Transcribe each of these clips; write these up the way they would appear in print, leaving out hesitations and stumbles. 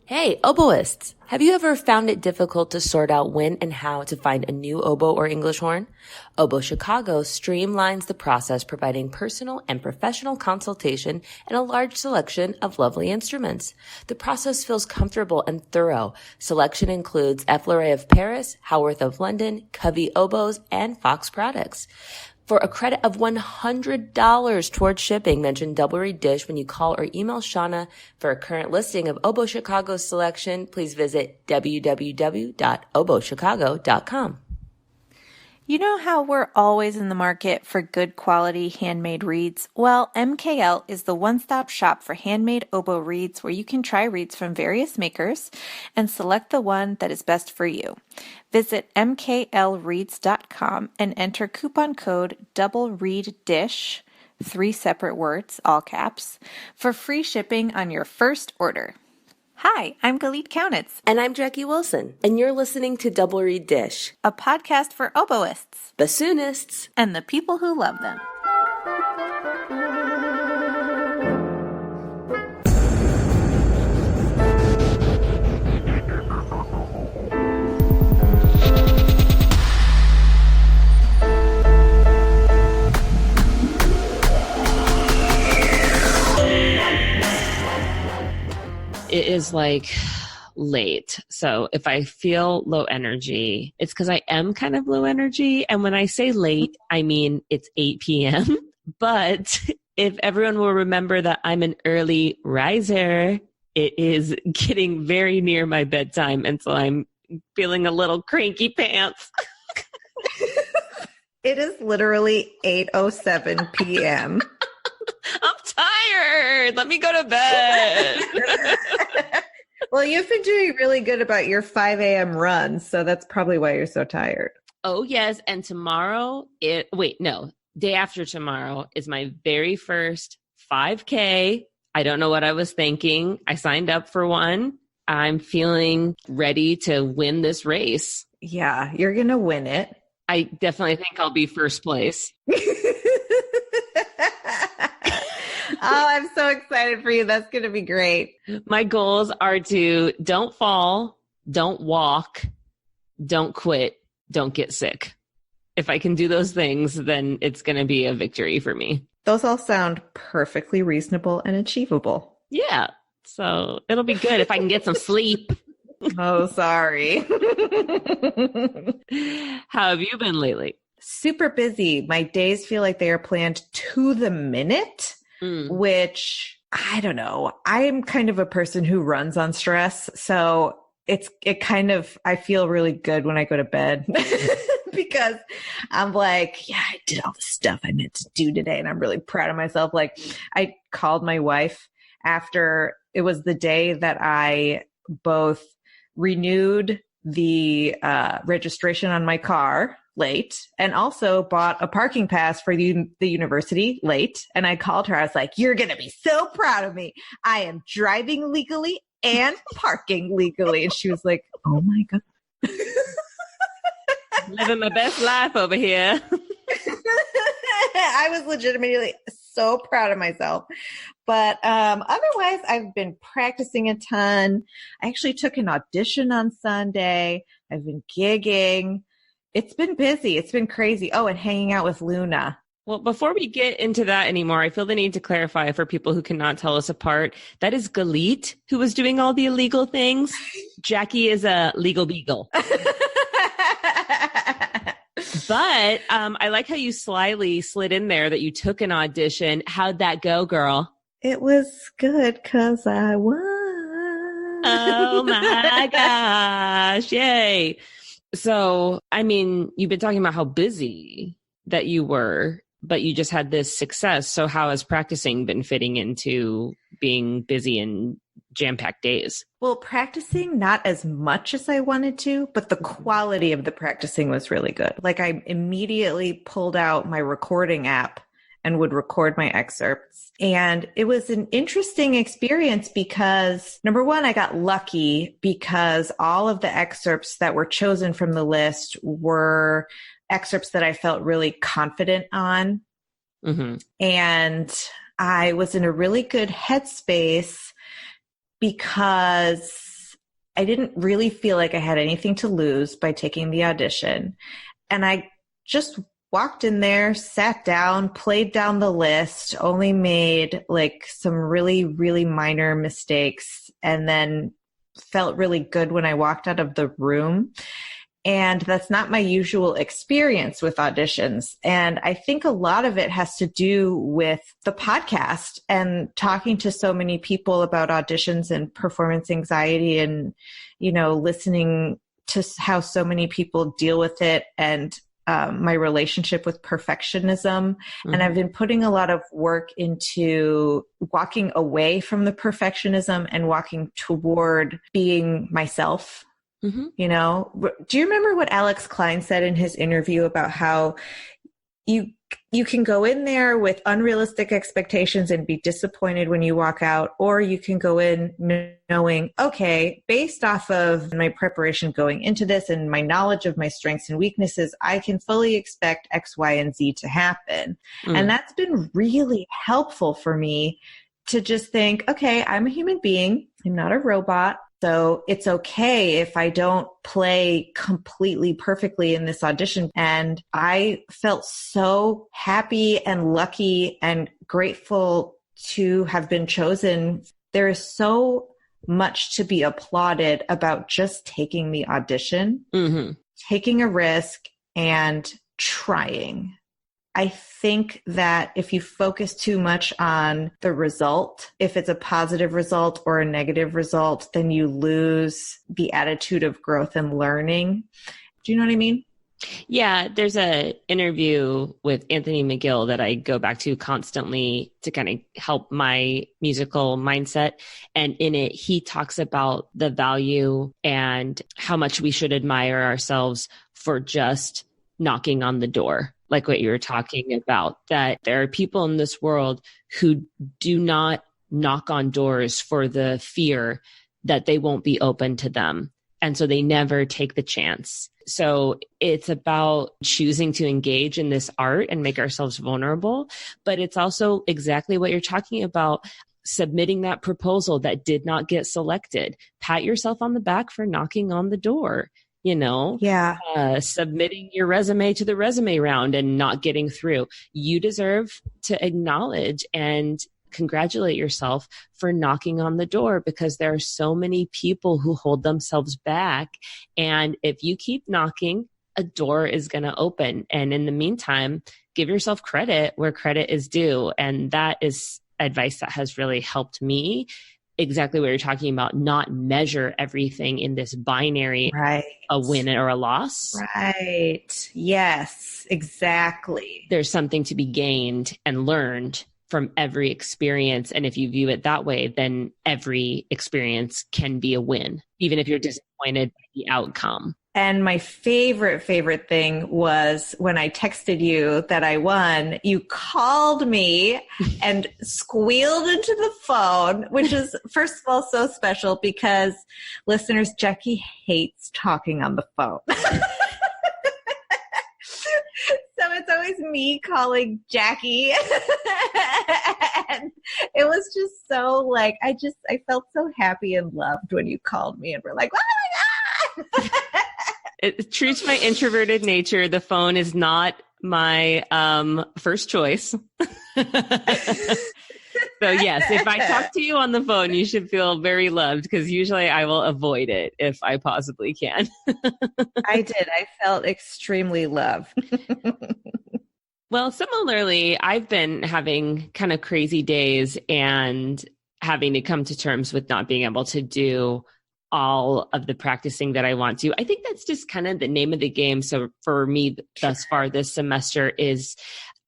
Hey, oboists! Have you ever found it difficult to sort out when and how to find a new oboe or English horn? Oboe Chicago streamlines the process, providing personal and professional consultation and a large selection of lovely instruments. The process feels comfortable and thorough. Selection includes Effleurette of Paris, Howarth of London, Covey oboes, and Fox products. For a credit of $100 towards shipping, mention Double Reed Dish when you call or email Shauna. For a current listing of Oboe Chicago's selection, please visit www.oboechicago.com. You know how we're always in the market for good quality handmade reeds? Well, MKL is the one-stop shop for handmade oboe reeds where you can try reeds from various makers and select the one that is best for you. Visit mklreeds.com and enter coupon code DOUBLEREEDDISH, 3 separate words, all caps, for free shipping on your first order. Hi, I'm Galit Kaunitz. And I'm Jackie Wilson. And you're listening to Double Reed Dish, a podcast for oboists, bassoonists, and the people who love them. It is like late. So if I feel low energy, it's because I am kind of low energy. And when I say late, I mean it's 8 p.m. But if everyone will remember that I'm an early riser, it is getting very near my bedtime. And so I'm feeling a little cranky pants. It is literally 8:07 p.m. I'm tired. Let me go to bed. Well, you've been doing really good about your 5 a.m. run, so that's probably why you're so tired. Oh, yes. And tomorrow, day after tomorrow is my very first 5K. I don't know what I was thinking. I signed up for one. I'm feeling ready to win this race. Yeah, you're going to win it. I definitely think I'll be first place. Oh, I'm so excited for you. That's going to be great. My goals are to don't fall, don't walk, don't quit, don't get sick. If I can do those things, then it's going to be a victory for me. Those all sound perfectly reasonable and achievable. Yeah. So it'll be good if I can get some sleep. Oh, sorry. How have you been lately? Super busy. My days feel like they are planned to the minute. Which, I don't know. I'm kind of a person who runs on stress. So I feel really good when I go to bed because I'm like, yeah, I did all the stuff I meant to do today. And I'm really proud of myself. Like, I called my wife after it was the day that I both renewed the registration on my car late and also bought a parking pass for the university late. And I called her. I was like, you're going to be so proud of me. I am driving legally and parking legally. And she was like, oh my God. Living my best life over here. I was legitimately so proud of myself. But otherwise, I've been practicing a ton. I actually took an audition on Sunday. I've been gigging. It's been busy. It's been crazy. Oh, and hanging out with Luna. Well, before we get into that anymore, I feel the need to clarify for people who cannot tell us apart. That is Galit, who was doing all the illegal things. Jackie is a legal beagle. But I like how you slyly slid in there that you took an audition. How'd that go, girl? It was good because I won. Oh, my gosh. Yay. So, I mean, you've been talking about how busy that you were, but you just had this success. So how has practicing been fitting into being busy and jam-packed days? Well, practicing not as much as I wanted to, but the quality of the practicing was really good. Like, I immediately pulled out my recording app and would record my excerpts. And it was an interesting experience because, number one, I got lucky because all of the excerpts that were chosen from the list were excerpts that I felt really confident on. Mm-hmm. And I was in a really good headspace because I didn't really feel like I had anything to lose by taking the audition. And I just walked in there, sat down, played down the list, only made like some really, really minor mistakes, and then felt really good when I walked out of the room. And that's not my usual experience with auditions. And I think a lot of it has to do with the podcast and talking to so many people about auditions and performance anxiety and, you know, listening to how so many people deal with it and my relationship with perfectionism. Mm-hmm. And I've been putting a lot of work into walking away from the perfectionism and walking toward being myself. Mm-hmm. You know, do you remember what Alex Klein said in his interview about how you can go in there with unrealistic expectations and be disappointed when you walk out, or you can go in knowing, okay, based off of my preparation going into this and my knowledge of my strengths and weaknesses, I can fully expect X, Y, and Z to happen. And that's been really helpful for me to just think, okay, I'm a human being. I'm not a robot. So it's okay if I don't play completely perfectly in this audition. And I felt so happy and lucky and grateful to have been chosen. There is so much to be applauded about just taking the audition, taking a risk and trying. I think that if you focus too much on the result, if it's a positive result or a negative result, then you lose the attitude of growth and learning. Do you know what I mean? Yeah, there's an interview with Anthony McGill that I go back to constantly to kind of help my musical mindset. And in it, he talks about the value and how much we should admire ourselves for just knocking on the door. Like what you were talking about, that there are people in this world who do not knock on doors for the fear that they won't be open to them. And so they never take the chance. So it's about choosing to engage in this art and make ourselves vulnerable. But it's also exactly what you're talking about, submitting that proposal that did not get selected. Pat yourself on the back for knocking on the door. You know, submitting your resume to the resume round and not getting through. You deserve to acknowledge and congratulate yourself for knocking on the door, because there are so many people who hold themselves back. And if you keep knocking, a door is going to open. And in the meantime, give yourself credit where credit is due. And that is advice that has really helped me. Exactly what you're talking about, not measure everything in this binary, a win or a loss. Right. Yes, exactly. There's something to be gained and learned from every experience. And if you view it that way, then every experience can be a win, even if you're disappointed by the outcome. And my favorite thing was when I texted you that I won, you called me and squealed into the phone, which is, first of all, so special because listeners, Jackie hates talking on the phone. So it's always me calling Jackie. And it was just so like, I felt so happy and loved when you called me and were like, oh my God. It's true to my introverted nature. The phone is not my first choice. So yes, if I talk to you on the phone, you should feel very loved, because usually I will avoid it if I possibly can. I did. I felt extremely loved. Well, similarly, I've been having kind of crazy days and having to come to terms with not being able to do all of the practicing that I want to. I think that's just kind of the name of the game. So for me thus far this semester is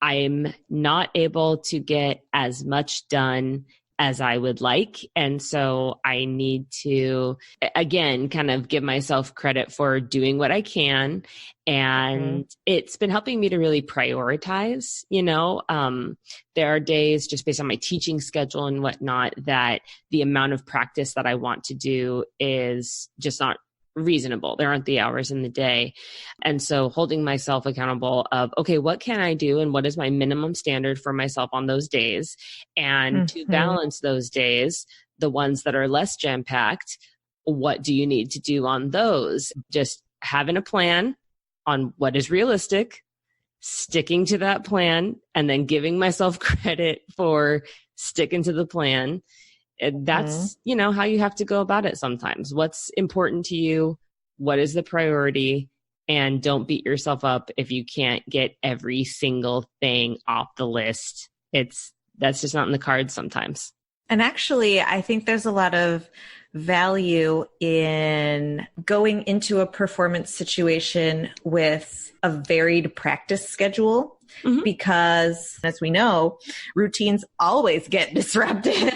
I'm not able to get as much done as I would like. And so I need to, again, kind of give myself credit for doing what I can. And it's been helping me to really prioritize, you know, there are days just based on my teaching schedule and whatnot that the amount of practice that I want to do is just not reasonable. There aren't the hours in the day. And so holding myself accountable of, okay, what can I do? And what is my minimum standard for myself on those days? And to balance those days, the ones that are less jam-packed, what do you need to do on those? Just having a plan on what is realistic, sticking to that plan, and then giving myself credit for sticking to the plan. That's, how you have to go about it sometimes. What's important to you? What is the priority? And don't beat yourself up if you can't get every single thing off the list. That's just not in the cards sometimes. And actually, I think there's a lot of value in going into a performance situation with a varied practice schedule, because as we know, routines always get disrupted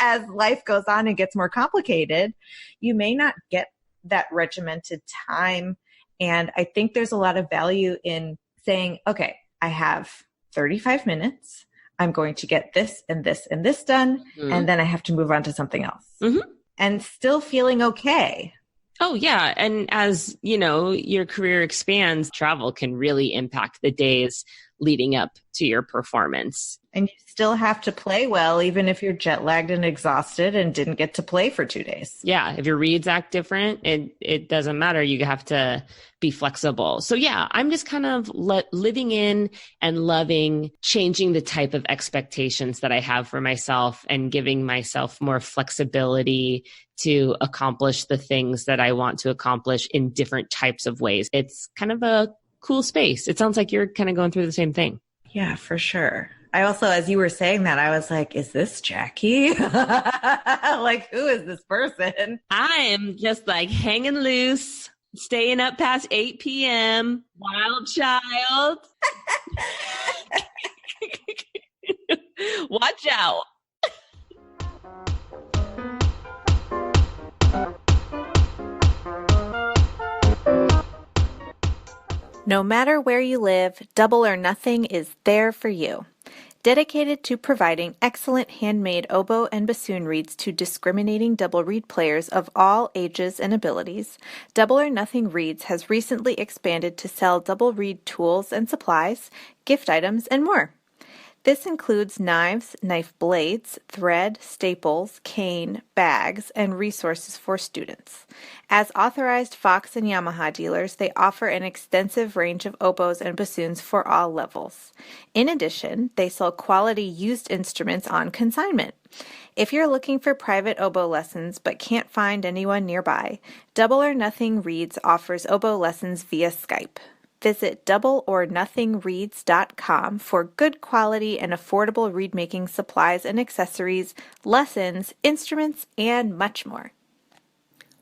as life goes on and gets more complicated. You may not get that regimented time. And I think there's a lot of value in saying, okay, I have 35 minutes. I'm going to get this and this and this done. And then I have to move on to something else. And still feeling okay. Oh, yeah. And as, your career expands, travel can really impact the days leading up to your performance. And you still have to play well, even if you're jet lagged and exhausted and didn't get to play for 2 days. Yeah. If your reads act different, it doesn't matter. You have to be flexible. So yeah, I'm just kind of living in and loving changing the type of expectations that I have for myself and giving myself more flexibility to accomplish the things that I want to accomplish in different types of ways. It's kind of a cool space. It sounds like you're kind of going through the same thing. Yeah, for sure. I also, as you were saying that, I was like, is this Jackie? Like, who is this person? I'm just like hanging loose, staying up past 8 p.m. Wild child. Watch out. No matter where you live, Double or Nothing is there for you. Dedicated to providing excellent handmade oboe and bassoon reeds to discriminating double reed players of all ages and abilities, Double or Nothing Reeds has recently expanded to sell double reed tools and supplies, gift items, and more. This includes knives, knife blades, thread, staples, cane, bags, and resources for students. As authorized Fox and Yamaha dealers, they offer an extensive range of oboes and bassoons for all levels. In addition, they sell quality used instruments on consignment. If you're looking for private oboe lessons but can't find anyone nearby, Double or Nothing Reeds offers oboe lessons via Skype. Visit doubleornothingreeds.com for good quality and affordable reed making supplies and accessories, lessons, instruments, and much more.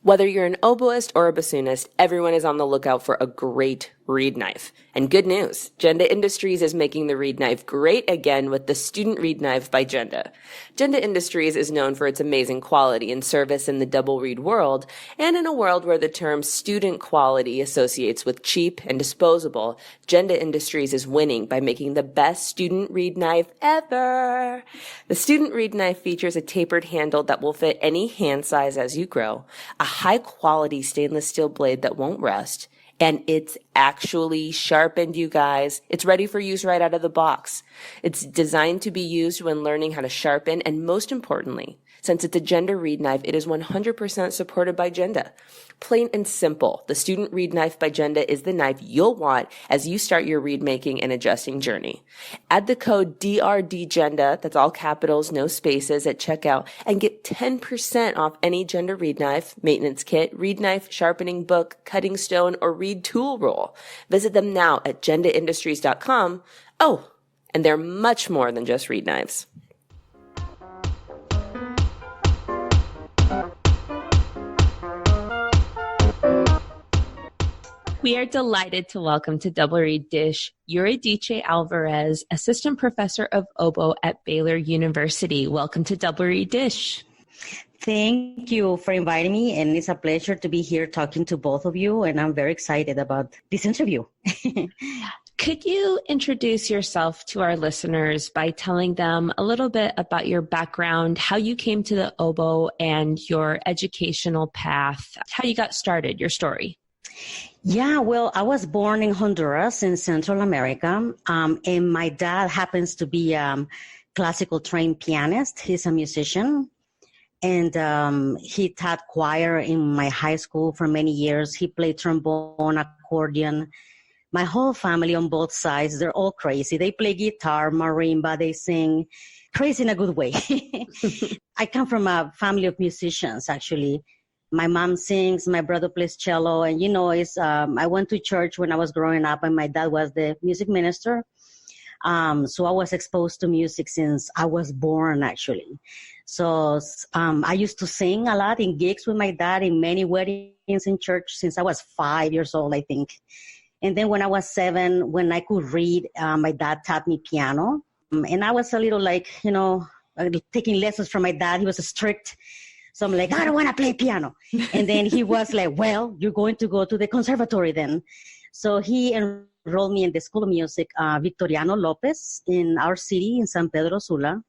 Whether you're an oboist or a bassoonist, everyone is on the lookout for a great reed knife. And good news, Genda Industries is making the reed knife great again with the Student Reed Knife by Genda. Genda Industries is known for its amazing quality and service in the double reed world, and in a world where the term student quality associates with cheap and disposable, Genda Industries is winning by making the best student reed knife ever. The Student Reed Knife features a tapered handle that will fit any hand size as you grow, a high-quality stainless steel blade that won't rust, and it's actually sharpened, you guys. It's ready for use right out of the box. It's designed to be used when learning how to sharpen, and most importantly, since it's a Genda reed knife, it is 100% supported by Genda. Plain and simple, the Student Reed Knife by Genda is the knife you'll want as you start your reed making and adjusting journey. Add the code DRDGenda, that's all capitals, no spaces, at checkout, and get 10% off any Genda reed knife, maintenance kit, reed knife, sharpening book, cutting stone, or reed tool roll. Visit them now at gendaindustries.com. Oh, and they're much more than just reed knives. We are delighted to welcome to Double Reed Dish Euridice Alvarez, Assistant Professor of Oboe at Baylor University. Welcome to Double Reed Dish. Thank you for inviting me, and it's a pleasure to be here talking to both of you, and I'm very excited about this interview. Could you introduce yourself to our listeners by telling them a little bit about your background, how you came to the oboe, and your educational path, how you got started, your story? Yeah, well, I was born in Honduras in Central America, and my dad happens to be a classical trained pianist. He's a musician. And he taught choir in my high school for many years. He played trombone, accordion. My whole family on both sides, they're all crazy. They play guitar, marimba, they sing. Crazy in a good way. I come from a family of musicians, actually. My mom sings, my brother plays cello, and I went to church when I was growing up, and my dad was the music minister. So I was exposed to music since I was born, actually. So I used to sing a lot in gigs with my dad in many weddings in church since I was 5 years old, I think. And then when I was 7, when I could read, my dad taught me piano. And I was a little taking lessons from my dad. He was strict. So I'm like, I don't want to play piano. And then he was like, well, you're going to go to the conservatory then. So he enrolled me in the School of Music, Victoriano Lopez, in our city, in San Pedro Sula.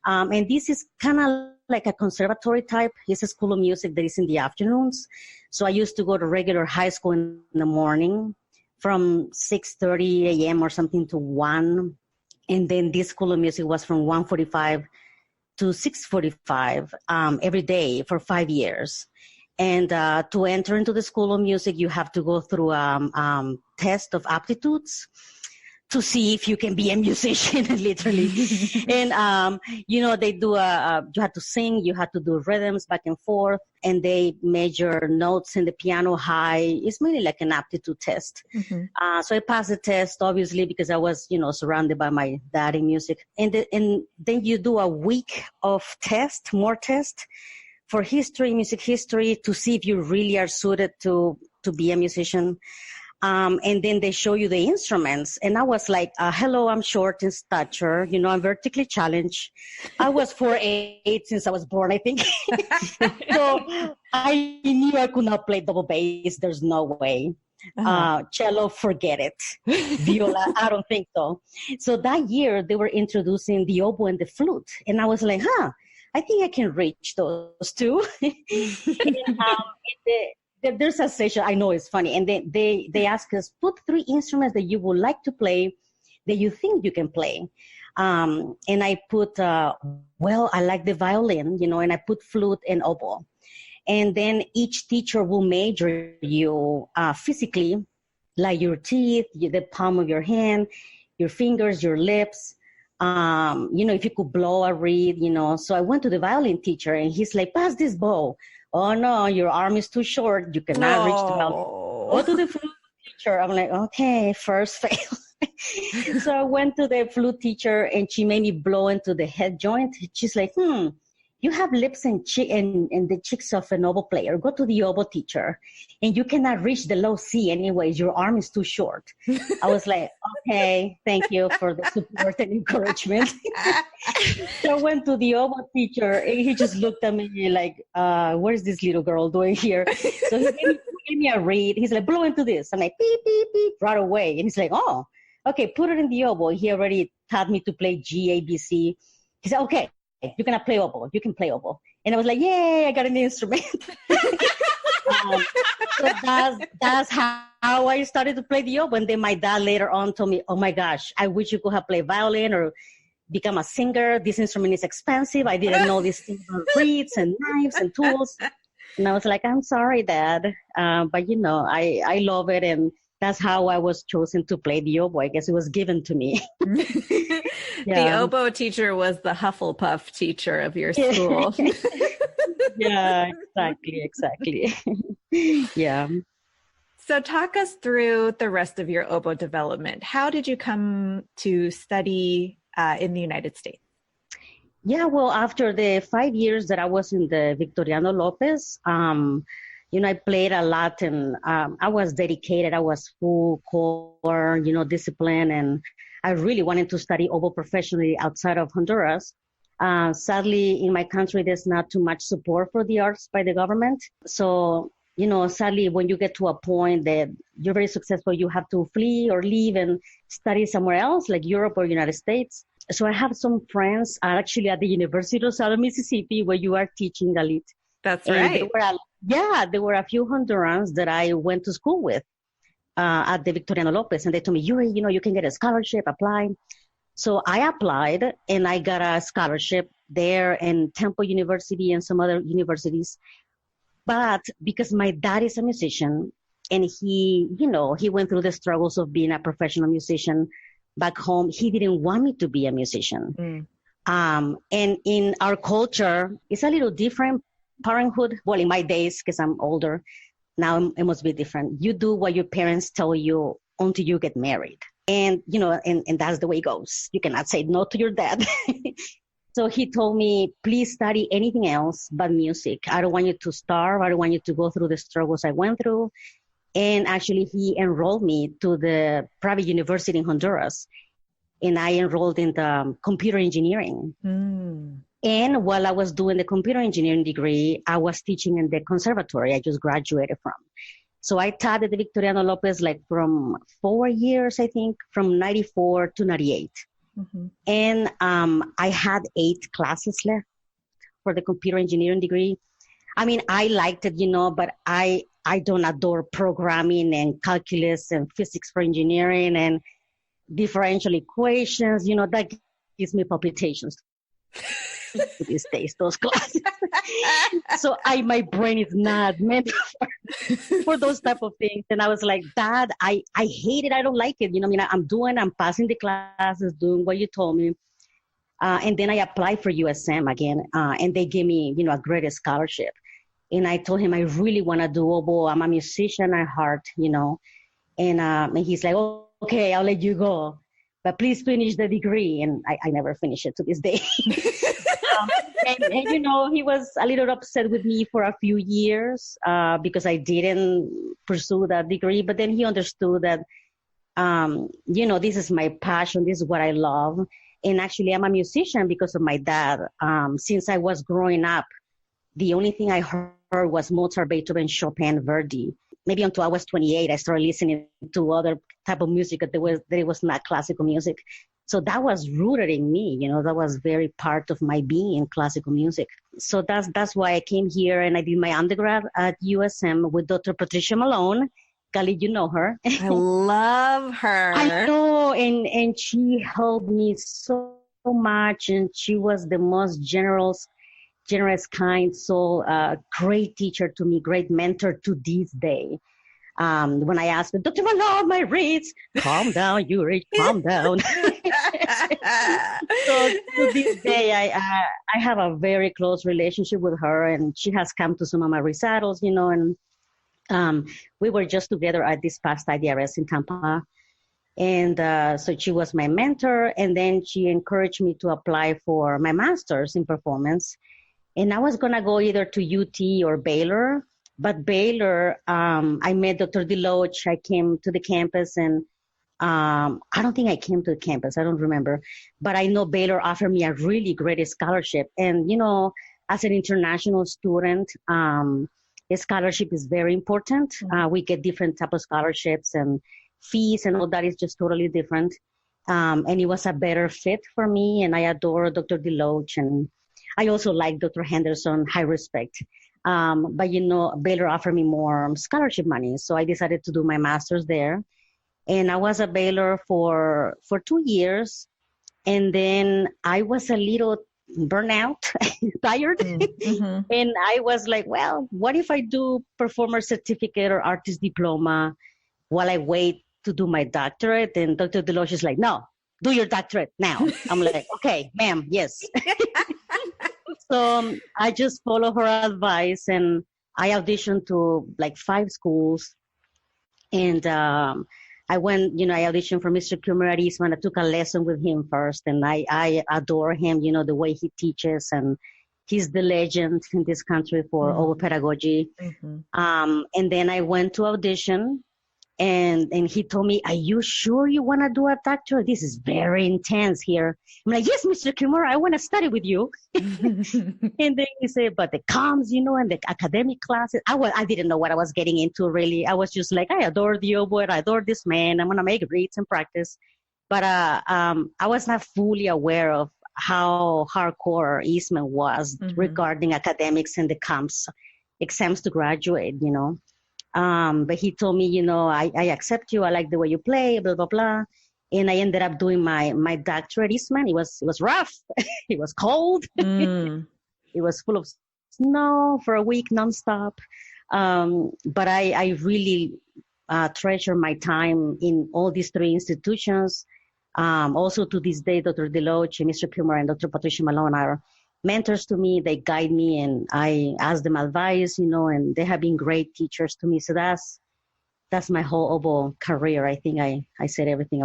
And this is kind of like a conservatory type. It's a school of music that is in the afternoons. So I used to go to regular high school in the morning from 6:30 a.m. or something to 1. And then this school of music was from 1:45 to 6:45 every day for 5 years. And to enter into the School of Music, you have to go through a test of aptitudes to see if you can be a musician, literally. And, they do you have to sing, you have to do rhythms back and forth, and they measure notes in the piano high. It's mainly like an aptitude test. Mm-hmm. So I passed the test, obviously, because I was, surrounded by my dad in music. And then you do a week of more test for music history, to see if you really are suited to be a musician. And then they show you the instruments. And I was like, hello, I'm short in stature. I'm vertically challenged. I was 4'8" since I was born, I think. So I knew I could not play double bass. There's no way. Cello, forget it. Viola, I don't think so. So that year, they were introducing the oboe and the flute. And I was like, I think I can reach those two. And, there's a session, I know it's funny, and they ask us, put 3 instruments that you would like to play, that you think you can play. And I put, I like the violin, and I put flute and oboe. And then each teacher will measure you physically, like your teeth, the palm of your hand, your fingers, your lips. If you could blow a reed, So I went to the violin teacher, and he's like, pass this bow. Oh, no, your arm is too short. You cannot reach the violin. Go to the flute teacher. I'm like, okay, first fail. So I went to the flute teacher, and she made me blow into the head joint. She's like, you have lips and the cheeks of an oboe player. Go to the oboe teacher. And you cannot reach the low C anyways. Your arm is too short. I was like, okay, thank you for the support and encouragement. So I went to the oboe teacher, and he just looked at me like, what is this little girl doing here? So he gave me a reed. He's like, blow into this. I'm like, beep, beep, beep, right away. And he's like, oh, okay, put it in the oboe. He already taught me to play G, A, B, C. He said, okay, you cannot play oboe. You can play oboe. And I was like, yay, I got an instrument. So that's how I started to play the oboe. And then my dad later on told me, oh my gosh, I wish you could have played violin or become a singer. This instrument is expensive. I didn't know these things about reeds and knives and tools. And I was like, I'm sorry, Dad. But I love it. And that's how I was chosen to play the oboe. I guess it was given to me. The oboe teacher was the Hufflepuff teacher of your school. Yeah, exactly. Yeah. So talk us through the rest of your oboe development. How did you come to study in the United States? Yeah, well, after the 5 years that I was in the Victoriano Lopez, I played a lot, and I was dedicated. I was full core, discipline, and I really wanted to study oboe professionally outside of Honduras. Sadly, in my country, there's not too much support for the arts by the government. So, sadly, when you get to a point that you're very successful, you have to flee or leave and study somewhere else, like Europe or United States. So I have some friends actually at the University of Southern Mississippi, where you are teaching, Galit. That's right. There were a few Hondurans that I went to school with at the Victoriano Lopez, and they told me, Yuri, you can get a scholarship, apply. So I applied, and I got a scholarship there and Temple University and some other universities. But because my dad is a musician and he, he went through the struggles of being a professional musician back home, he didn't want me to be a musician. And in our culture, it's a little different. Parenthood, well, in my days, because I'm older, now it must be different. You do what your parents tell you until you get married. And, and that's the way it goes. You cannot say no to your dad. So he told me, please study anything else but music. I don't want you to starve. I don't want you to go through the struggles I went through. And actually, he enrolled me to the private university in Honduras. And I enrolled in the computer engineering. And while I was doing the computer engineering degree, I was teaching in the conservatory I just graduated from. So I taught at the Victoriano Lopez from 4 years, I think, from 94 to 98. And I had 8 classes left for the computer engineering degree. I mean, I liked it, but I don't adore programming and calculus and physics for engineering and differential equations, that gives me palpitations these days, those classes. So my brain is not meant for those type of things. And I was like, Dad, I hate it. I don't like it. I'm passing the classes, doing what you told me. And then I applied for USM again. And they gave me, a great scholarship. And I told him, I really want to do oboe. I'm a musician at heart, And he's like, okay, I'll let you go, but please finish the degree. And I never finished it to this day. And he was a little upset with me for a few years because I didn't pursue that degree. But then he understood that, this is my passion. This is what I love. And actually, I'm a musician because of my dad. Since I was growing up, the only thing I heard was Mozart, Beethoven, Chopin, Verdi. Maybe until I was 28, I started listening to other type of music that it was not classical music. So that was rooted in me, that was very part of my being in classical music. So that's why I came here and I did my undergrad at USM with Dr. Patricia Malone. Kali, you know her. I love her. I know, and she helped me so much, and she was the most generous, kind soul, great teacher to me, great mentor to this day. When I asked her, Dr. Malone, my reads, calm down, Yuri, calm down. So to this day, I have a very close relationship with her, and she has come to some of my recitals, and we were just together at this past IDRS in Tampa. And so she was my mentor, and then she encouraged me to apply for my master's in performance. And I was going to go either to UT or Baylor. But Baylor, I met Dr. Deloach. I came to the campus, and I don't think I came to the campus. I don't remember. But I know Baylor offered me a really great scholarship. And, as an international student, a scholarship is very important. We get different type of scholarships, and fees and all that is just totally different. And it was a better fit for me. And I adore Dr. Deloach. And I also like Dr. Henderson, high respect. But, Baylor offered me more scholarship money. So I decided to do my master's there. And I was at Baylor for 2 years. And then I was a little burnout, tired. And I was like, well, what if I do performer certificate or artist diploma while I wait to do my doctorate? And Dr. Deloach is like, no, do your doctorate now. I'm like, okay, ma'am, yes. So I just follow her advice, and I auditioned to 5 schools. And I went, I auditioned for Mr. Kumar at Eastman. I took a lesson with him first, and I adore him, the way he teaches, and he's the legend in this country for oboe pedagogy. And then I went to audition, and he told me, are you sure you want to do a doctorate? This is very intense here. I'm like, yes, Mr. Kimura, I want to study with you. And then he said, but the comms, and the academic classes, I didn't know what I was getting into, really. I was just like, I adore the oboe, I adore this man, I'm going to make reads and practice. But I was not fully aware of how hardcore Eastman was regarding academics and the comms, exams to graduate, But he told me, I accept you. I like the way you play, blah, blah, blah. And I ended up doing my doctorate. Eastman. It was rough. It was cold. It was full of snow for a week nonstop. But I really treasure my time in all these three institutions. Also to this day, Dr. Deloach, Mr. Pilmer, and Dr. Patricia Malone are mentors to me. They guide me, and I ask them advice, and they have been great teachers to me. So that's my whole oboe career. I think I said everything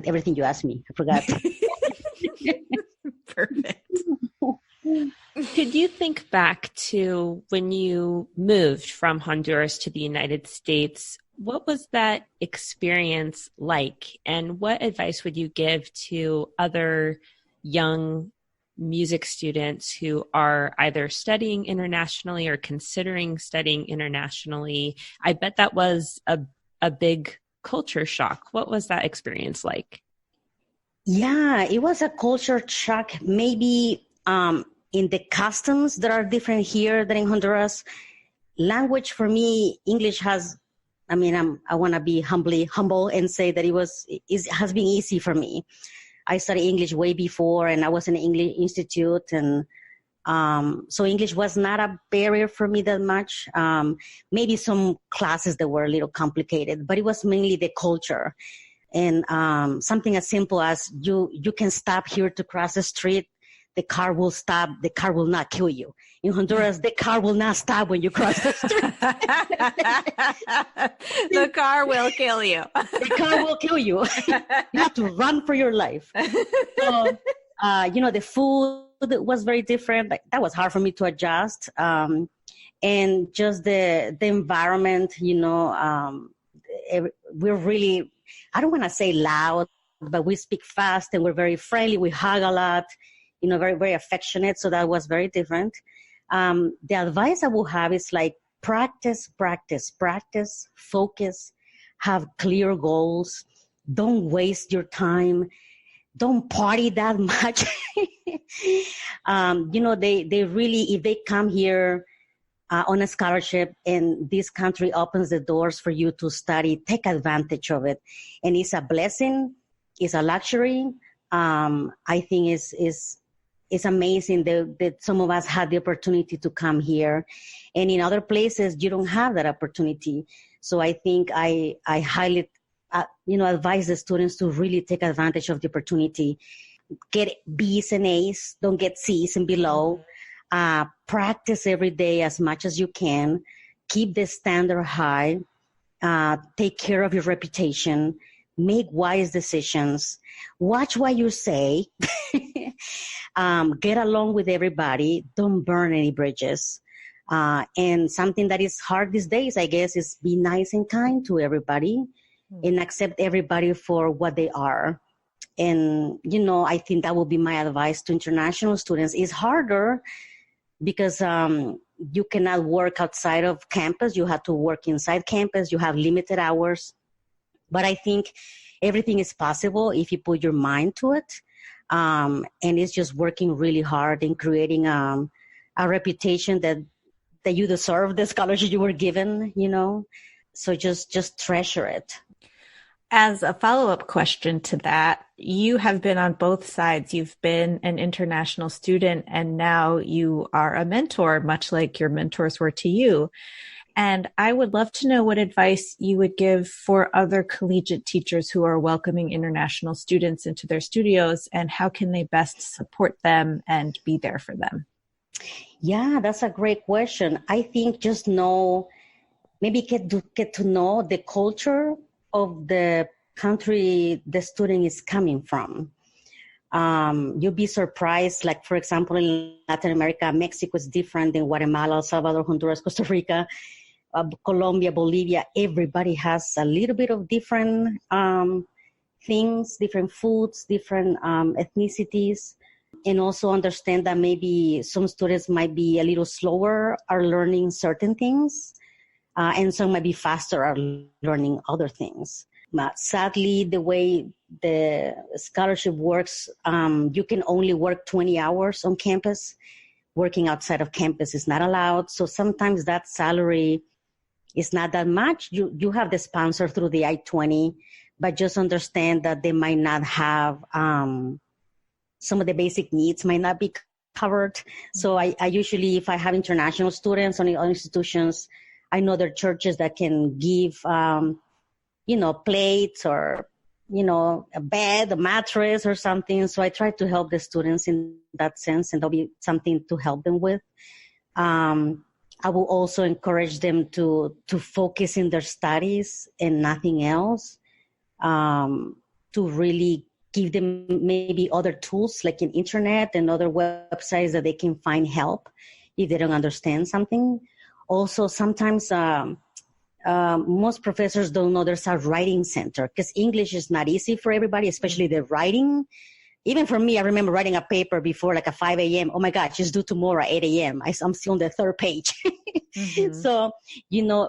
everything you asked me. I forgot. Perfect. Could you think back to when you moved from Honduras to the United States? What was that experience like? And what advice would you give to other young music students who are either studying internationally or considering studying internationally? I bet that was a big culture shock. What was that experience like? Yeah, it was a culture shock. Maybe in the customs that are different here than in Honduras. Language for me, English I want to be humble and say that it has been easy for me. I studied English way before, and I was in an English institute, and so English was not a barrier for me that much. Maybe some classes that were a little complicated, but it was mainly the culture. And something as simple as you can stop here to cross the street. The car will stop. The car will not kill you. In Honduras, the car will not stop when you cross the street. The car will kill you. The car will kill you. You have to run for your life. So, the food was very different. That was hard for me to adjust. And just the environment, we're really, I don't want to say loud, but we speak fast and we're very friendly. We hug a lot. Very, very affectionate. So that was very different. The advice I will have is like practice, focus, have clear goals. Don't waste your time. Don't party that much. They really, if they come here on a scholarship and this country opens the doors for you to study, take advantage of it. And it's a blessing. It's a luxury. I think it's amazing that some of us had the opportunity to come here, and in other places you don't have that opportunity. So I think I highly, advise the students to really take advantage of the opportunity. Get B's and A's, don't get C's and below. Practice every day as much as you can. Keep the standard high. Take care of your reputation. Make wise decisions. Watch what you say. Get along with everybody. Don't burn any bridges. And something that is hard these days, I guess, is be nice and kind to everybody and accept everybody for what they are. And, I think that would be my advice to international students. It's harder because you cannot work outside of campus. You have to work inside campus. You have limited hours. But I think everything is possible if you put your mind to it. And it's just working really hard in creating a reputation that you deserve the scholarship you were given, So just treasure it. As a follow-up question to that, you have been on both sides. You've been an international student, and now you are a mentor, much like your mentors were to you. And I would love to know what advice you would give for other collegiate teachers who are welcoming international students into their studios, and how can they best support them and be there for them? Yeah, that's a great question. I think just get to know the culture of the country the student is coming from. You'll be surprised. Like, for example, in Latin America, Mexico is different than Guatemala, El Salvador, Honduras, Costa Rica, Colombia, Bolivia. Everybody has a little bit of different things, different foods, different ethnicities. And also understand that maybe some students might be a little slower are learning certain things, and some might be faster are learning other things. But sadly, the way the scholarship works, you can only work 20 hours on campus. Working outside of campus is not allowed. So sometimes that salary is not that much. You have the sponsor through the I-20, but just understand that they might not have, some of the basic needs might not be covered. So I usually, if I have international students on institutions, I know there are churches that can give, plates or, a bed, a mattress or something. So I try to help the students in that sense, and there'll be something to help them with. I will also encourage them to focus in their studies and nothing else, to really give them maybe other tools like an internet and other websites that they can find help if they don't understand something. Also, sometimes most professors don't know there's a writing center, because English is not easy for everybody, especially the writing. Even for me, I remember writing a paper before like at 5 a.m. Oh my God, just do tomorrow at 8 a.m. I'm still on the third page. So,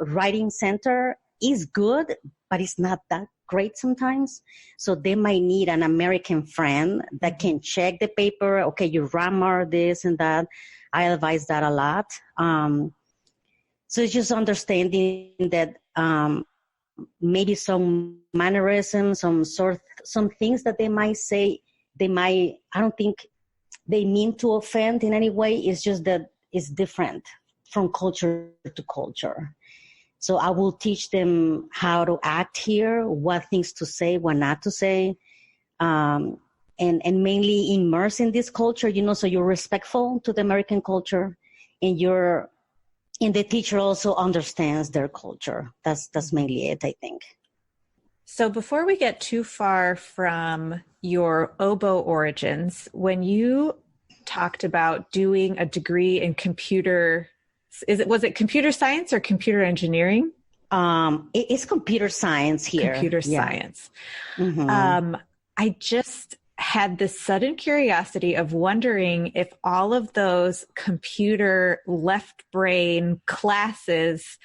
writing center is good, but it's not that great sometimes. So they might need an American friend that can check the paper. Okay, your grammar, this and that. I advise that a lot. So it's just understanding that maybe some mannerisms, some things that they might say, I don't think they mean to offend in any way. It's just that it's different from culture to culture. So I will teach them how to act here, what things to say, what not to say, and mainly immerse in this culture, so you're respectful to the American culture, and the teacher also understands their culture. That's mainly it, I think. So before we get too far from your oboe origins, when you talked about doing a degree in was it computer science or computer engineering? It's computer science here. Computer science. I just had this sudden curiosity of wondering if all of those computer left brain classes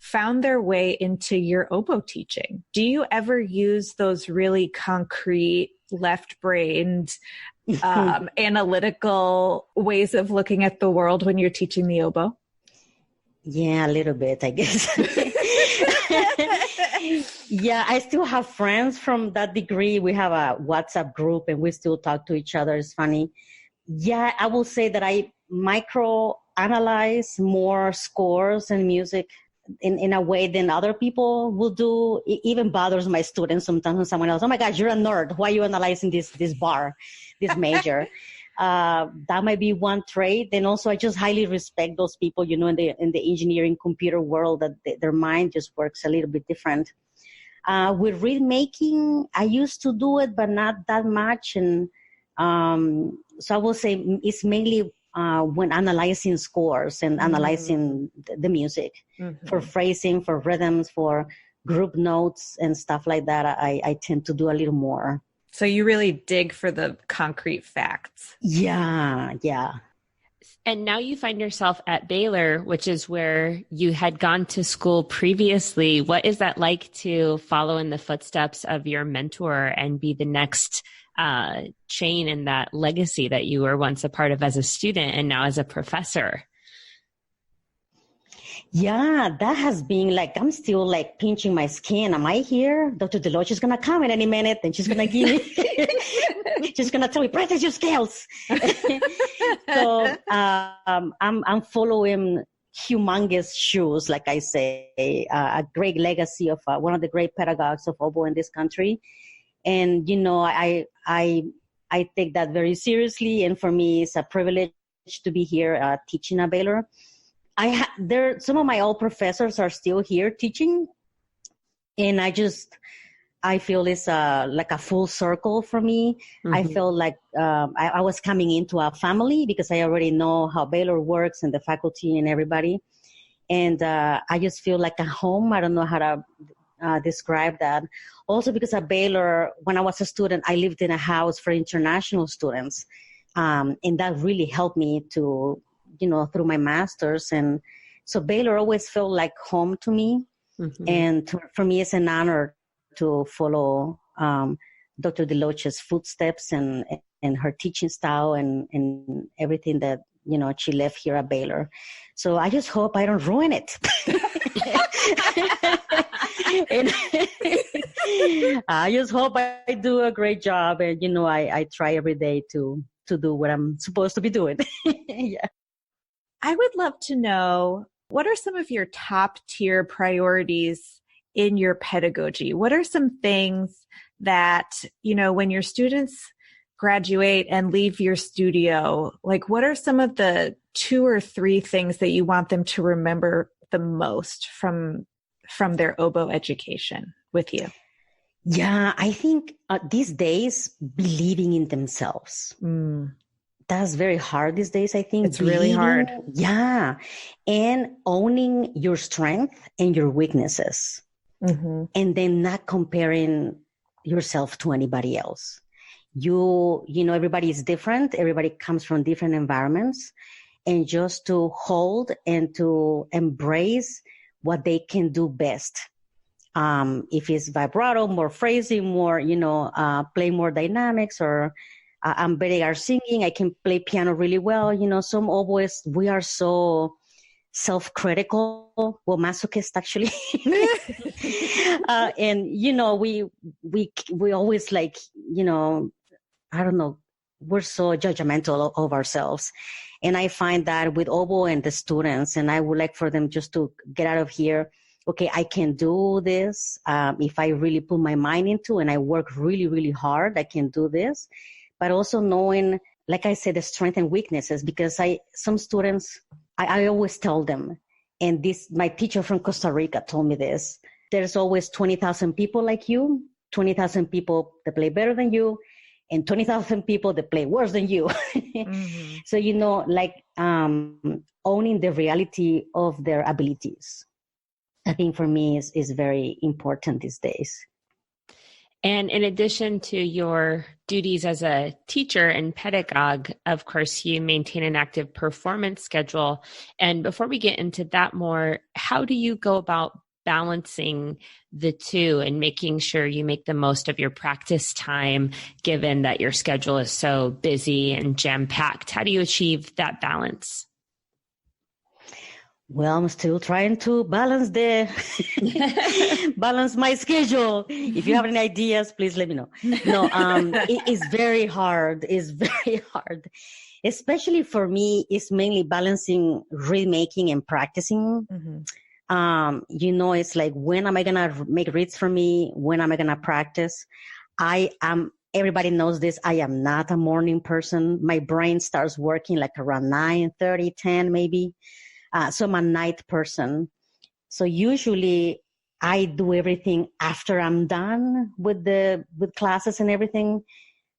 found their way into your oboe teaching. Do you ever use those really concrete left-brained analytical ways of looking at the world when you're teaching the oboe? Yeah, a little bit, I guess. Yeah, I still have friends from that degree. We have a WhatsApp group and we still talk to each other. It's funny. Yeah, I will say that I micro-analyze more scores and music in a way than other people will do. It even bothers my students sometimes when someone else, oh my God, you're a nerd. Why are you analyzing this bar, this major? That might be one trait. And also I just highly respect those people, in the engineering computer world, that their mind just works a little bit different. With reed making, I used to do it, but not that much. And so I will say it's mainly when analyzing scores and analyzing the music for phrasing, for rhythms, for group notes and stuff like that. I tend to do a little more. So you really dig for the concrete facts. Yeah. And now you find yourself at Baylor, which is where you had gone to school previously. What is that like to follow in the footsteps of your mentor and be the next chain in that legacy that you were once a part of as a student and now as a professor? Yeah, that has been I'm still pinching my skin. Am I here? Dr. Deloach is going to come in any minute and she's going to give me, she's going to tell me, practice your skills. So I'm following humongous shoes, like I say, a great legacy of one of the great pedagogues of oboe in this country. And, I take that very seriously. And for me, it's a privilege to be here teaching at Baylor. Some of my old professors are still here teaching, and I feel it's like a full circle for me. I feel like I was coming into a family because I already know how Baylor works and the faculty and everybody, and I just feel like a home. I don't know how to describe that. Also because at Baylor, when I was a student, I lived in a house for international students, and that really helped me to through my master's. And so Baylor always felt like home to me. And for me, it's an honor to follow Dr. Deloach's footsteps and her teaching style and everything that, she left here at Baylor. So I just hope I don't ruin it. I just hope I do a great job. And, I try every day to do what I'm supposed to be doing. Yeah. I would love to know, what are some of your top tier priorities in your pedagogy? What are some things that, when your students graduate and leave your studio, like what are some of the 2 or 3 things that you want them to remember the most from their oboe education with you? Yeah, I think these days, believing in themselves. That's very hard these days, I think. It's really hard. Yeah. And owning your strength and your weaknesses. Mm-hmm. And then not comparing yourself to anybody else. Everybody is different. Everybody comes from different environments. And just to hold and to embrace what they can do best. If it's vibrato, more phrasing, more, play more dynamics, or I'm better at singing, I can play piano really well. Some oboists, we are so self-critical, well, masochist actually. And, we always like, I don't know, we're so judgmental of ourselves. And I find that with oboe and the students, and I would like for them just to get out of here. Okay, I can do this. If I really put my mind into and I work really, really hard, I can do this. But also knowing, like I said, the strengths and weaknesses, because some students, I always tell them, and my teacher from Costa Rica told me this, there's always 20,000 people like you, 20,000 people that play better than you, and 20,000 people that play worse than you. Mm-hmm. So, owning the reality of their abilities, I think for me is very important these days. And in addition to your duties as a teacher and pedagogue, of course, you maintain an active performance schedule. And before we get into that more, how do you go about balancing the two and making sure you make the most of your practice time, given that your schedule is so busy and jam-packed? How do you achieve that balance? Well, I'm still trying to balance balance my schedule. If you have any ideas, please let me know. No, it is very hard. It's very hard. Especially for me, it's mainly balancing read making and practicing. Mm-hmm. It's like, when am I going to make reads for me? When am I going to practice? Everybody knows this. I am not a morning person. My brain starts working like around 9:30, 10 maybe. So I'm a night person. So usually I do everything after I'm done with classes and everything.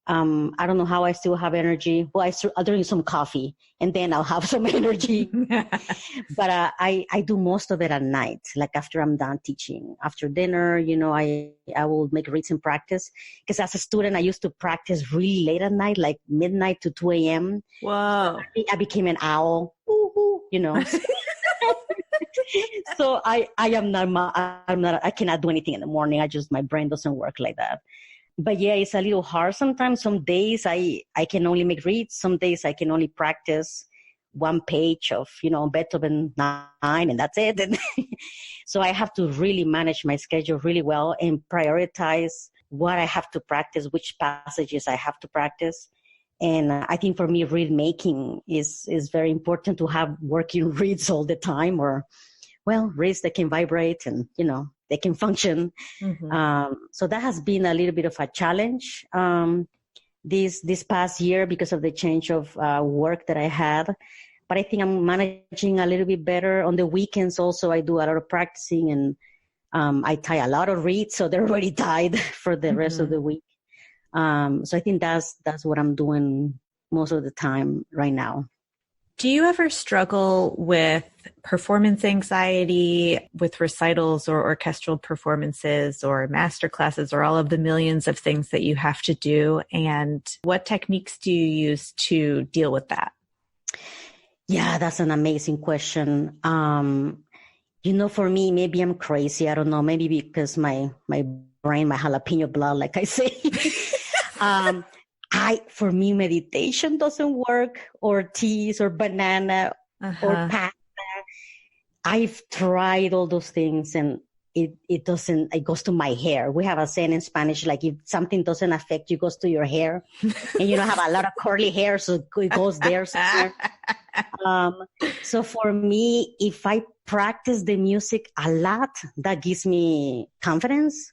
I don't know how I still have energy. Well, I'll drink some coffee and then I'll have some energy. But I do most of it at night, like after I'm done teaching. After dinner, I will make reads and practice. Because as a student, I used to practice really late at night, like midnight to 2 a.m. Whoa. I became an owl. So I cannot do anything in the morning. My brain doesn't work like that. But yeah, it's a little hard sometimes. Some days I can only make reads. Some days I can only practice one page of, Beethoven 9, and that's it. And so I have to really manage my schedule really well and prioritize what I have to practice, which passages I have to practice. And I think for me, read making is very important, to have working reads all the time, or, reads that can vibrate and, they can function. Mm-hmm. So that has been a little bit of a challenge this past year because of the change of work that I had. But I think I'm managing a little bit better. On the weekends also, I do a lot of practicing, and I tie a lot of reads, so they're already tied for the rest of the week. So I think that's what I'm doing most of the time right now. Do you ever struggle with performance anxiety with recitals or orchestral performances or master classes, or all of the millions of things that you have to do? And what techniques do you use to deal with that? Yeah, that's an amazing question. For me, maybe I'm crazy. I don't know. Maybe because my brain, my jalapeno blood, like I say. For me, meditation doesn't work, or teas, or banana, or pasta. I've tried all those things, and it doesn't, it goes to my hair. We have a saying in Spanish, like if something doesn't affect you, it goes to your hair. And you don't have a lot of curly hair, so it goes there somewhere. So for me, if I practice the music a lot, that gives me confidence.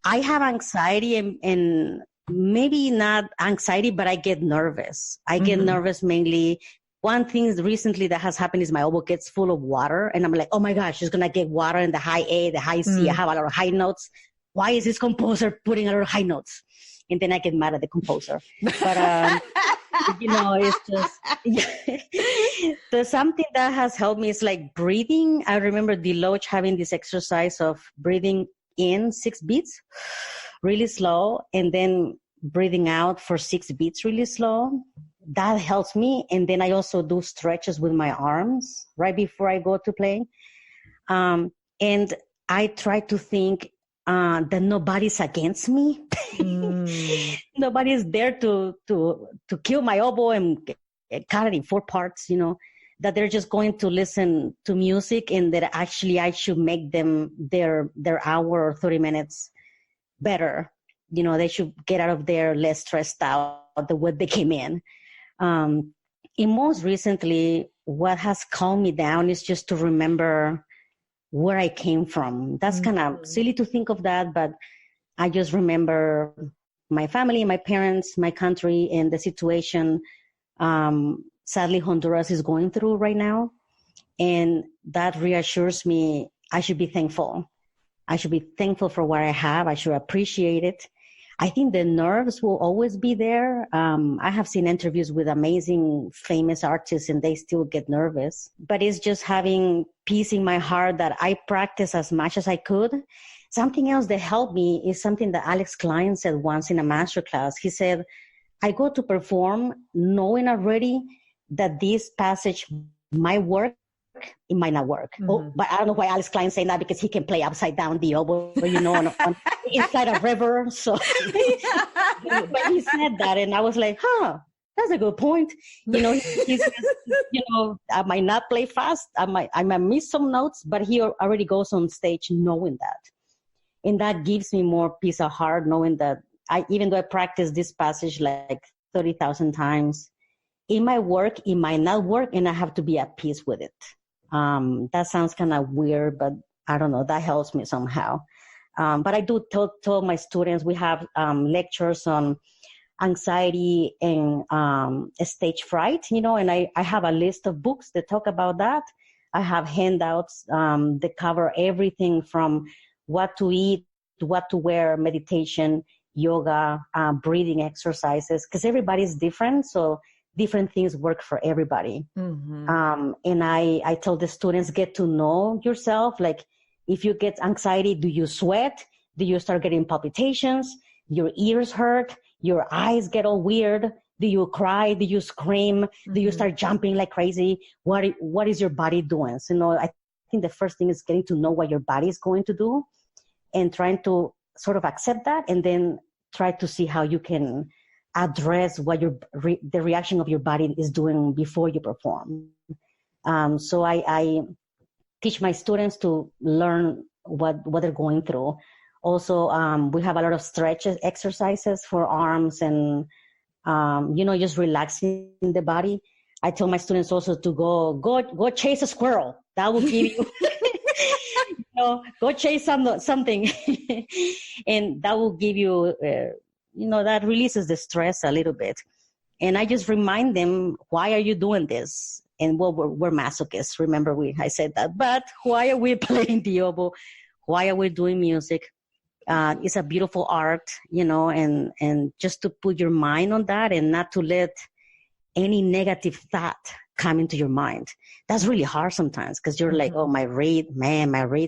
I have anxiety and maybe not anxiety, but I get nervous. I get nervous mainly. One thing recently that has happened is my oboe gets full of water, and I'm like, oh my gosh, she's going to get water in the high A, the high C. I have a lot of high notes. Why is this composer putting a lot of high notes? And then I get mad at the composer. But, it's just, there's something that has helped me is like breathing. I remember Deloach having this exercise of breathing in 6 beats, really slow, and then breathing out for 6 beats, really slow. That helps me. And then I also do stretches with my arms right before I go to play. And I try to think that nobody's against me. Nobody's there to kill my oboe and cut it in 4 parts, that they're just going to listen to music, and that actually I should make them their hour or 30 minutes better. They should get out of there less stressed out than what they came in. And most recently, what has calmed me down is just to remember where I came from. That's kind of silly to think of that, but I just remember my family, my parents, my country, and the situation sadly Honduras is going through right now. And that reassures me I should be thankful. I should be thankful for what I have. I should appreciate it. I think the nerves will always be there. I have seen interviews with amazing, famous artists, and they still get nervous. But it's just having peace in my heart that I practice as much as I could. Something else that helped me is something that Alex Klein said once in a masterclass. He said, I go to perform knowing already that this passage might work, it might not work. But I don't know why Alex Klein's saying that, because he can play upside down the oboe, on inside a river. So, but he said that, and I was like, that's a good point. He says, I might not play fast, I might miss some notes, but he already goes on stage knowing that, and that gives me more peace of heart, knowing that even though I practice this passage like 30,000 times, it might work, it might not work, and I have to be at peace with it. That sounds kind of weird, but I don't know, that helps me somehow. But I do tell my students, we have lectures on anxiety and stage fright, and I have a list of books that talk about that. I have handouts that cover everything from what to eat, what to wear, meditation, yoga, breathing exercises, because everybody's different. So different things work for everybody. And I tell the students, get to know yourself. Like, if you get anxiety, do you sweat? Do you start getting palpitations? Your ears hurt? Your eyes get all weird? Do you cry? Do you scream? Do you start jumping like crazy? What is your body doing? So, I think the first thing is getting to know what your body is going to do and trying to sort of accept that, and then try to see how you can address what the reaction of your body is doing before you perform. So I teach my students to learn what they're going through. Also, we have a lot of stretches, exercises for arms and, just relaxing the body. I tell my students also to go chase a squirrel. That will give you, go chase something, and that will give you, that releases the stress a little bit. And I just remind them, why are you doing this? And we're masochists. Remember, I said that. But why are we playing the oboe? Why are we doing music? It's a beautiful art, and just to put your mind on that and not to let any negative thought come into your mind. That's really hard sometimes, because you're like, oh, my reed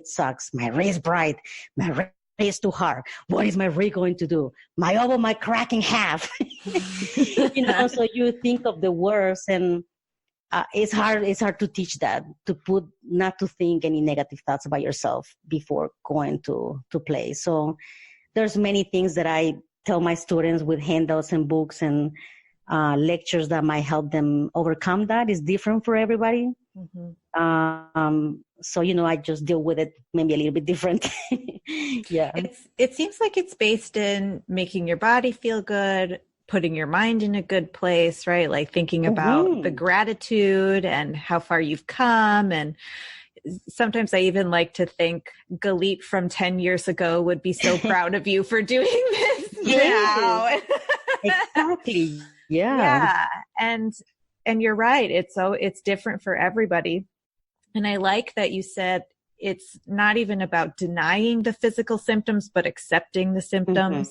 sucks. My reed is bright. My reed is too hard. What is my reed going to do? My oboe might crack in half. So you think of the worst, and it's hard to teach that, not to think any negative thoughts about yourself before going to play. So there's many things that I tell my students with handouts and books and lectures that might help them overcome that. It's different for everybody. So, I just deal with it maybe a little bit different. Yeah. It seems like it's based in making your body feel good, putting your mind in a good place, right? Like thinking about the gratitude and how far you've come. And sometimes I even like to think Galit from 10 years ago would be so proud of you for doing this now. Exactly. Yeah. Yeah. And you're right. It's different for everybody. And I like that you said it's not even about denying the physical symptoms, but accepting the symptoms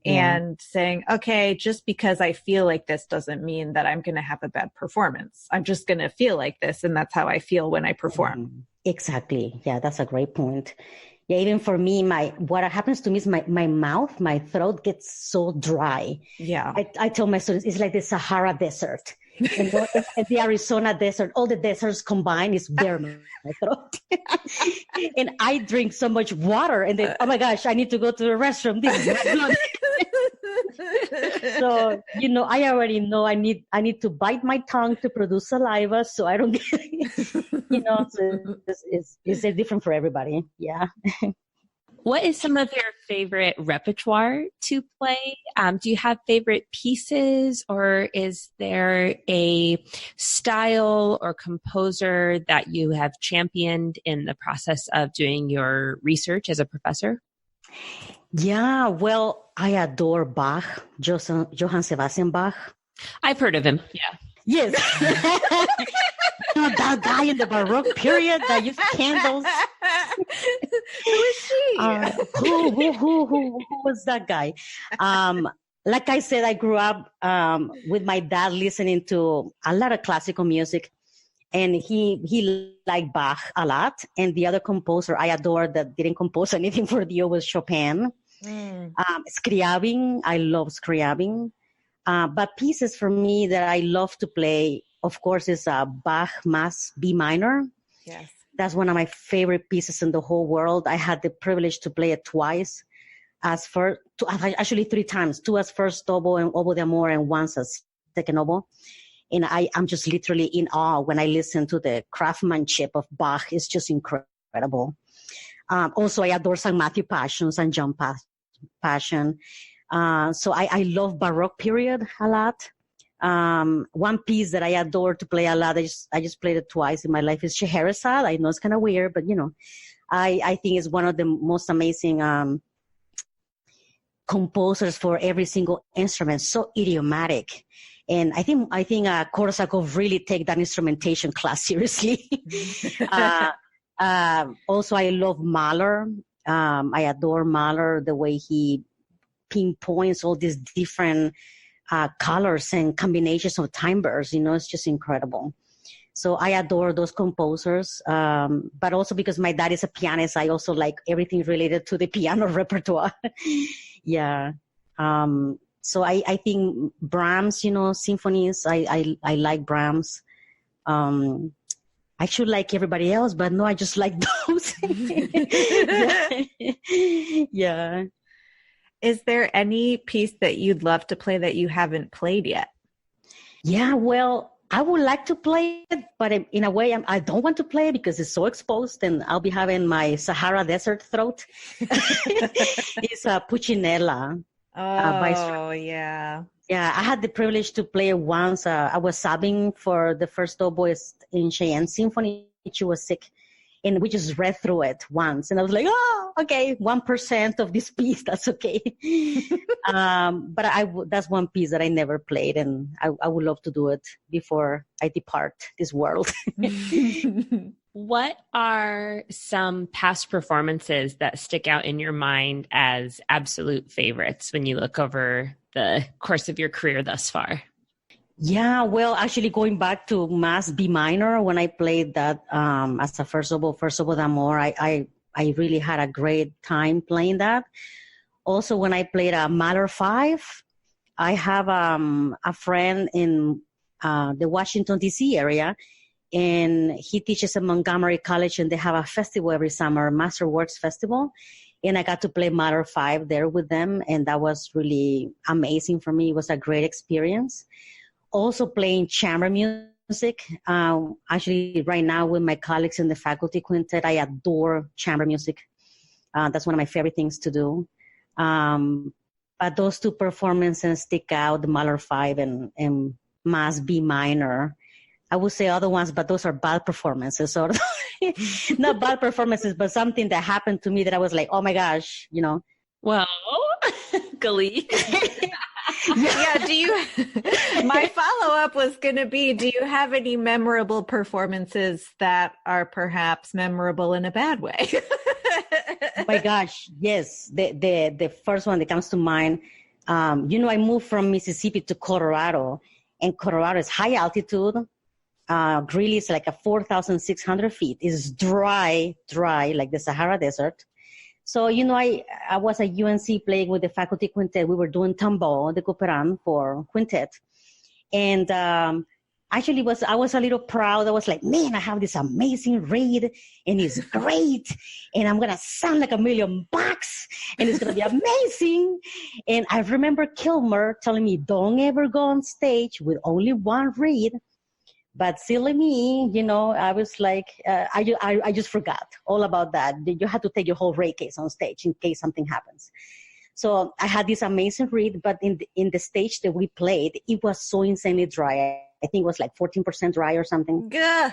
and saying, okay, just because I feel like this doesn't mean that I'm going to have a bad performance. I'm just going to feel like this. And that's how I feel when I perform. Exactly. Yeah, that's a great point. Yeah, even for me, what happens to me is my throat gets so dry. Yeah. I tell my students, it's like the Sahara Desert. And the Arizona desert, all the deserts combined is bare my throat. And I drink so much water and then, oh my gosh, I need to go to the restroom. This is not good. So, I already know I need to bite my tongue to produce saliva so I don't get, so it's different for everybody. Yeah. What is some of your favorite repertoire to play? Do you have favorite pieces, or is there a style or composer that you have championed in the process of doing your research as a professor? Yeah, well, I adore Bach, Johann Sebastian Bach. I've heard of him. Yeah. Yes. That guy in the Baroque period that used candles. Who is she? Who was that guy? Like I said, I grew up with my dad listening to a lot of classical music, and he liked Bach a lot. And the other composer I adored that didn't compose anything for the oboe was Chopin. Scriabin, I love Scriabin. But pieces for me that I love to play, of course, is Bach Mass B minor. Yes. That's one of my favorite pieces in the whole world. I had the privilege to play it twice, actually 3 times, 2 as first oboe and oboe d'amore, and once as second oboe. And I'm just literally in awe when I listen to the craftsmanship of Bach. It's just incredible. Also, I adore St. Matthew Passion, St. John Passion. So I love Baroque period a lot. One piece that I adore to play a lot, I just played it twice in my life, is Scheherazade. I know it's kind of weird, but I think it's one of the most amazing composers for every single instrument. So idiomatic. And I think Korsakov really take that instrumentation class seriously. Also, I love Mahler. I adore Mahler, the way he pinpoints all these different colors and combinations of timbres. It's just incredible. So I adore those composers. But also because my dad is a pianist, I also like everything related to the piano repertoire. Yeah. So I think Brahms, symphonies, I like Brahms. I should like everybody else, but no, I just like those. Yeah. Is there any piece that you'd love to play that you haven't played yet? Yeah, well, I would like to play it, but in a way, I don't want to play it because it's so exposed and I'll be having my Sahara Desert throat. It's Puccinella. Oh, yeah. Yeah, I had the privilege to play it once. I was subbing for the first oboist in Cheyenne Symphony. She was sick, and we just read through it once. And I was like, oh, okay, 1% of this piece, that's okay. But that's one piece that I never played, and I would love to do it before I depart this world. What are some past performances that stick out in your mind as absolute favorites when you look over the course of your career thus far? Yeah, well, actually going back to Mass B minor, when I played that as a first oboe d'amore, I really had a great time playing that. Also, when I played a Mahler 5, I have a friend in the Washington, D.C. area, and he teaches at Montgomery College, and they have a festival every summer, Masterworks Festival. And I got to play Mahler 5 there with them, and that was really amazing for me. It was a great experience. Also playing chamber music music. Actually, right now with my colleagues in the faculty quintet, I adore chamber music. That's one of my favorite things to do. But those two performances stick out, the Mahler 5 and Mass B minor. I would say other ones, but those are bad performances. Or not bad performances, but something that happened to me that I was like, oh my gosh, you know. Well, Glee. Yeah, my follow-up was going to be, do you have any memorable performances that are perhaps memorable in a bad way? Oh my gosh, yes. The first one that comes to mind, I moved from Mississippi to Colorado, and Colorado is high altitude. Greeley is like 4,600 feet. It's dry, like the Sahara Desert. So, I was at UNC playing with the faculty quintet. We were doing tambo, the Couperin for quintet. And actually, I was a little proud. I was like, man, I have this amazing reed, and it's great. And I'm going to sound like $1,000,000, and it's going to be amazing. And I remember Kilmer telling me, don't ever go on stage with only one reed. But silly me, I was like, I just forgot all about that. You had to take your whole reed case on stage in case something happens. So I had this amazing reed, but in the stage that we played, it was so insanely dry. I think it was like 14% dry or something. Gah.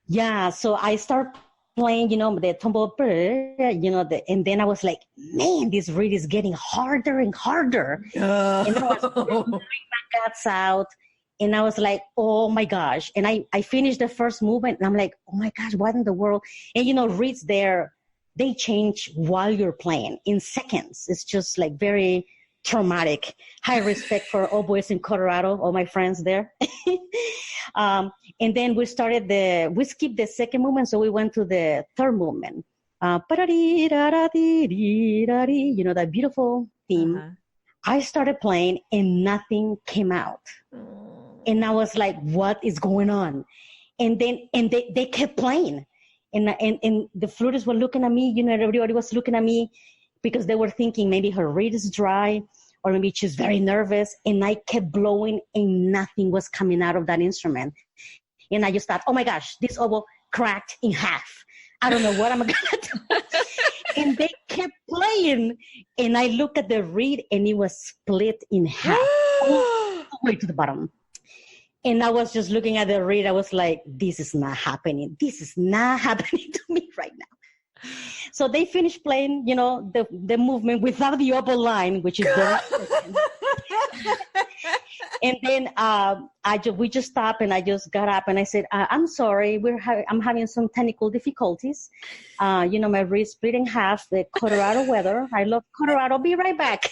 Yeah, so I started playing, the tumble, and then I was like, man, this reed is getting harder and harder. And I was pulling my guts out. And I was like, oh my gosh. And I finished the first movement and I'm like, oh my gosh, what in the world? And reeds there, they change while you're playing in seconds. It's just like very traumatic. High respect for oboes in Colorado, all my friends there. And then we skipped the second movement. So we went to the third movement. That beautiful theme. Uh-huh. I started playing and nothing came out. And I was like, what is going on? And they kept playing. And the flutists were looking at me, everybody was looking at me because they were thinking maybe her reed is dry or maybe she's very nervous. And I kept blowing and nothing was coming out of that instrument. And I just thought, oh my gosh, this oboe cracked in half. I don't know what I'm going to do. And they kept playing. And I looked at the reed and it was split in half all the way to the bottom. And I was just looking at the reed. I was like, this is not happening. This is not happening to me right now. So they finished playing, the movement without the oboe line, which is very important. And then we just stopped and I just got up and I said, I'm sorry, I'm having some technical difficulties. My reed split in half, the Colorado weather. I love Colorado. Be right back.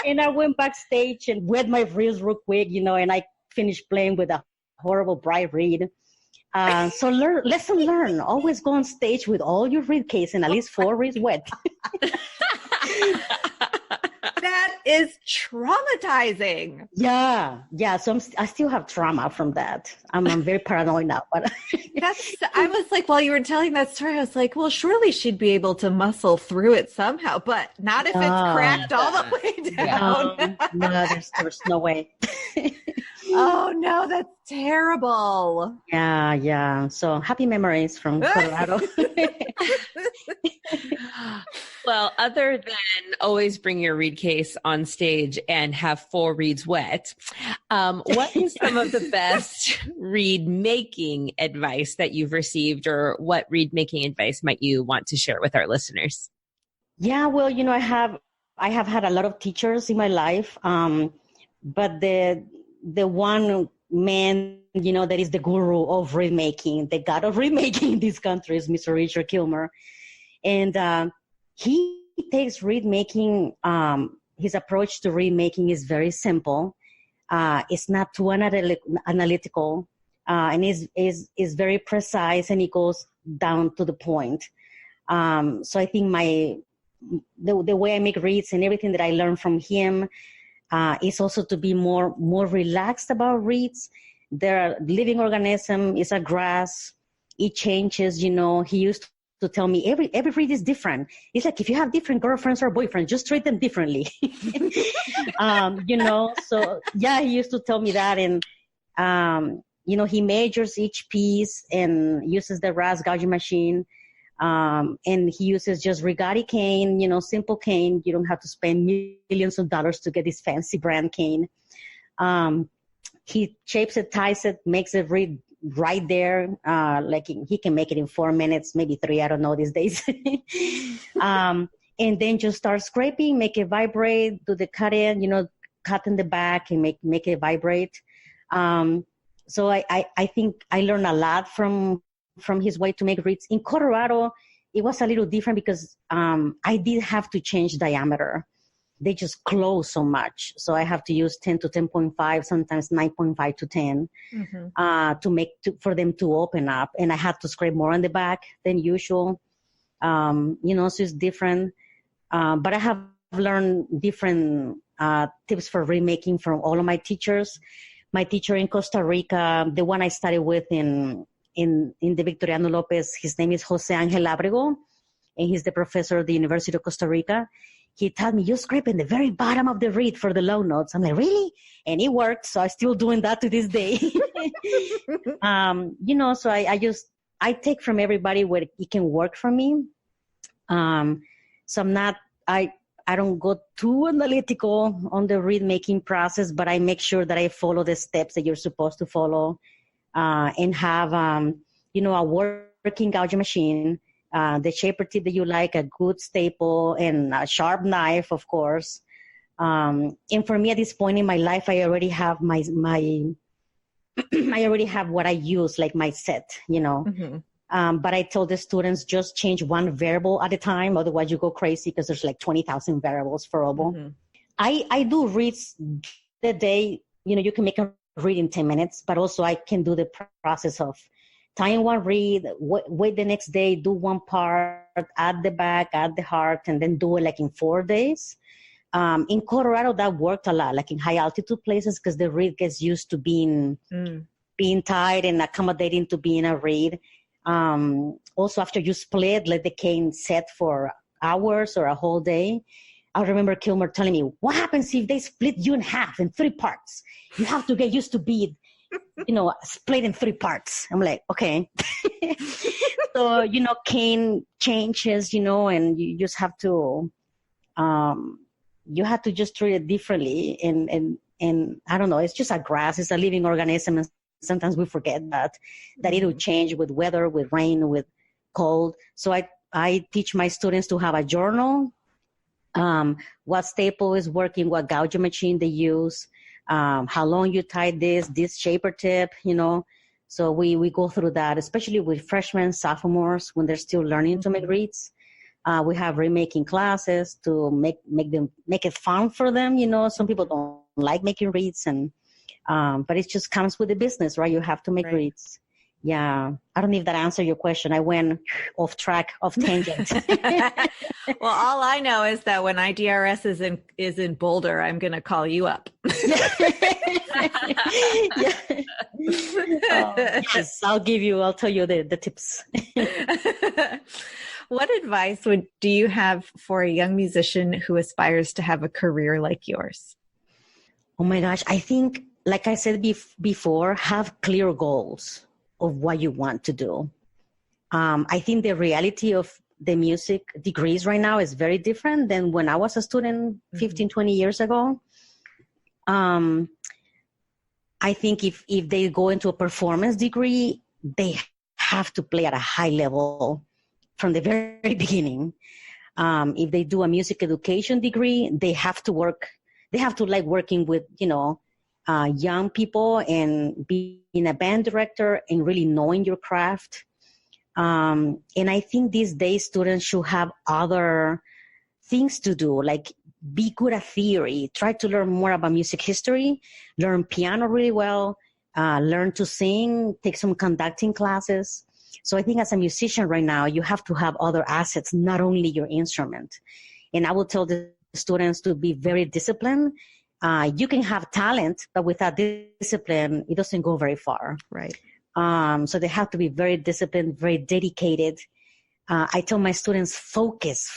And I went backstage and wet my reeds real quick, and I finished playing with a horrible bright reed. So lesson learned. Always go on stage with all your reed case and at least 4 reeds wet. That is traumatizing. Yeah. So I still have trauma from that. I'm very paranoid now. But I was like, while you were telling that story, I was like, well, surely she'd be able to muscle through it somehow, but not if it's cracked all the way down. No, there's no way. Oh no, that's terrible. Yeah. So happy memories from Colorado. Well, other than always bring your reed case on stage and have 4 reeds wet, what is some of the best reed making advice that you've received, or what reed making advice might you want to share with our listeners? Yeah, well, I have had a lot of teachers in my life, but the one man, that is the guru of reed making, the god of reed making in this country is Mr. Richard Kilmer. And he takes reed making, his approach to reed making is very simple. It's not too analytical, and is very precise, and it goes down to the point. So I think the way I make reeds and everything that I learned from him is also to be more relaxed about reeds. They're a living organism. It's a grass. It changes. He used to tell me every reed is different. It's like if you have different girlfriends or boyfriends, just treat them differently. So yeah, he used to tell me that. And he measures each piece and uses the rasp gouging machine. And he uses just Rigati cane, simple cane. You don't have to spend millions of dollars to get this fancy brand cane. He shapes it, ties it, makes it read right there. Like he can make it in 4 minutes, maybe 3. I don't know these days. And then just start scraping, make it vibrate, do the cut in, cut in the back and make it vibrate. So I think I learned a lot from his way to make reeds. In Colorado, it was a little different because I did have to change diameter. They just close so much. So I have to use 10 to 10.5, sometimes 9.5 to 10 for them to open up. And I had to scrape more on the back than usual. So it's different. But I have learned different tips for remaking from all of my teachers. My teacher in Costa Rica, the one I studied with in the Victoriano Lopez, his name is Jose Angel Abrego, and he's the professor of the University of Costa Rica. He told me, you scrape in the very bottom of the reed for the low notes. I'm like, really? And it worked. So I'm still doing that to this day. So I take from everybody where it can work for me. So I don't go too analytical on the reed making process, but I make sure that I follow the steps that you're supposed to follow, and have, a working gouging machine, the shaper tip that you like, a good staple, and a sharp knife, of course. And for me at this point in my life, I already have I already have what I use, like my set, But I told the students, just change one variable at a time. Otherwise you go crazy because there's like 20,000 variables for oboe. I do reeds the day, you can make a reed in 10 minutes, but also I can do the process of tying one reed, wait the next day, do one part, add the back, add the heart, and then do it like in 4 days. In Colorado, that worked a lot, like in high altitude places, because the reed gets used to being tied and accommodating to being a reed. Also, after you split, let the cane set for hours or a whole day. I remember Kilmer telling me, what happens if they split you in half in 3 parts? You have to get used to be, split in 3 parts. I'm like, okay. So, cane changes, and you just have to, just treat it differently. And I don't know, it's just a grass. It's a living organism. And sometimes we forget that it'll change with weather, with rain, with cold. So I teach my students to have a journal, what staple is working, what gouging machine they use, how long you tied this shaper tip, So we go through that, especially with freshmen, sophomores, when they're still learning to make reeds. We have remaking classes to make it fun for them. Some people don't like making reeds, but it just comes with the business, right? You have to make reeds. Yeah. I don't know if that answered your question. I went off tangent. Well, all I know is that when IDRS is in Boulder, I'm going to call you up. Yes, I'll tell you the tips. What advice do you have for a young musician who aspires to have a career like yours? Oh my gosh. I think, like I said before, have clear goals of what you want to do. I think the reality of the music degrees right now is very different than when I was a student 15, 20 years ago. I think if they go into a performance degree, they have to play at a high level from the very beginning. If they do a music education degree, they have to like working with, young people and being a band director and really knowing your craft. And I think these days students should have other things to do, like be good at theory, try to learn more about music history, learn piano really well, learn to sing, take some conducting classes. So I think as a musician right now, you have to have other assets, not only your instrument. And I will tell the students to be very disciplined. You can have talent, but without discipline, it doesn't go very far. Right. So they have to be very disciplined, very dedicated. I tell my students, focus,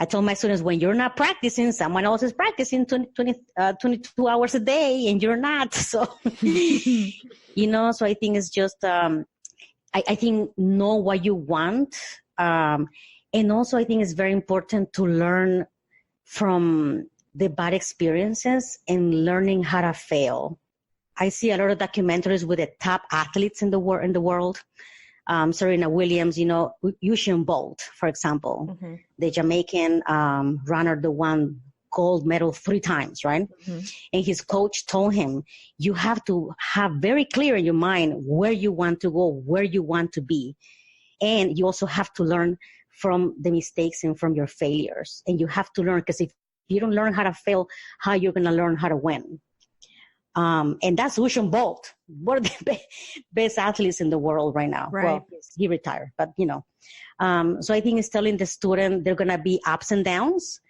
I told my students, when you're not practicing, someone else is practicing 22 hours a day and you're not. So, so I think it's just, I think know what you want. And also I think it's very important to learn from the bad experiences and learning how to fail. I see a lot of documentaries with the top athletes in the world. Serena Williams, Usain Bolt, for example, the Jamaican runner, the won gold medal 3 times, right? And his coach told him, you have to have very clear in your mind where you want to go, where you want to be. And you also have to learn from the mistakes and from your failures. And you have to learn, because if you don't learn how to fail, how you're going to learn how to win? And that's Usain Bolt, one of the best athletes in the world right now. Right. Well, he retired, but so I think it's telling the student there are going to be ups and downs.